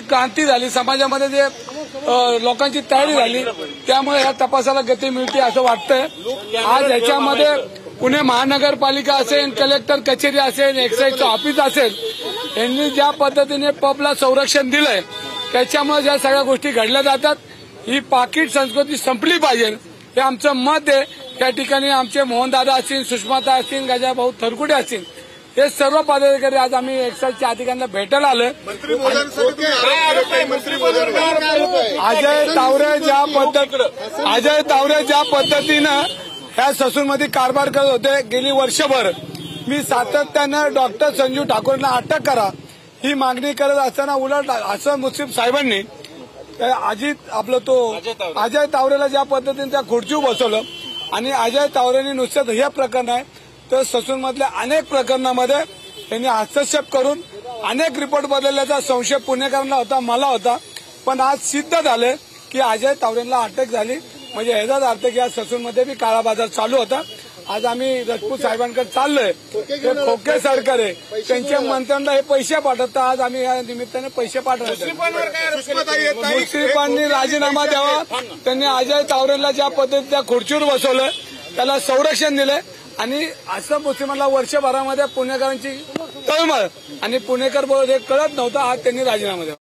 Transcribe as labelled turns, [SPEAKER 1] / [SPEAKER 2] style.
[SPEAKER 1] क्रांती झाली, समाजामध्ये जे लोकांची तयारी झाली, त्यामुळे या तपासाला गती मिळते असं वाटतंय। आज याच्यामध्ये पुणे महानगरपालिका असेल, कलेक्टर कचेरी असेल, एक्साईजचं ऑफिस असेल, यांनी ज्या पद्धतीने पबला संरक्षण दिलंय त्याच्यामुळे ज्या सगळ्या गोष्टी घडल्या जातात, ही पाकिट संस्कृती संपली पाहिजे हे आमचं मत आहे। त्या ठिकाणी आमचे मोहनदादा असतील, सुषमाता असतील, गजाभाऊ थरकुटे असतील, हे सर्व पदाधिकारी आज आम्ही एक्साईजच्या अधिकाऱ्यांना भेटायला आलोय। अजय तावरे ज्या पद्धतीनं ह्या ससूनमध्ये कारभार करत होते गेली वर्षभर, मी सातत्यानं डॉक्टर संजीव ठाकूरला अटक करा ही मागणी करत असताना उलट असं मुस्लिम साहेबांनी अजय तावरेला ज्या पद्धतीने त्या खुर्चीवर बसवलं आणि अजय तावरेंनी नुसतं हे प्रकरण आहे तर ससूनमधल्या अनेक प्रकरणामध्ये त्यांनी हस्तक्षेप करून अनेक रिपोर्ट बदलल्याचा संशय पुणेकरांना होता, मला होता, पण आज सिद्ध झाले की अजय तावरेंना अटक झाली, म्हणजे ह्याचाच अर्थ की आज ससूनमध्ये बी काळा बाजार चालू होता। आज आम्ही राजपूत साहेबांकडे चाललोय, ते खोके सरकार आहे, त्यांच्या मंत्र्यांना हे पैसे पाठवतात, आज आम्ही या निमित्ताने पैसे पाठवतो। मुस्लिमांनी राजीनामा द्यावा, त्यांनी अजय तावरेला ज्या पद्धतीच्या खुर्चीवर बसवलं त्याला संरक्षण दिलंय आणि असं मुस्लिमांना वर्षभरामध्ये पुणेकरांची तळमळ आणि पुणेकर बरोबर हे कळत नव्हतं, आज त्यांनी राजीनामा द्यावा।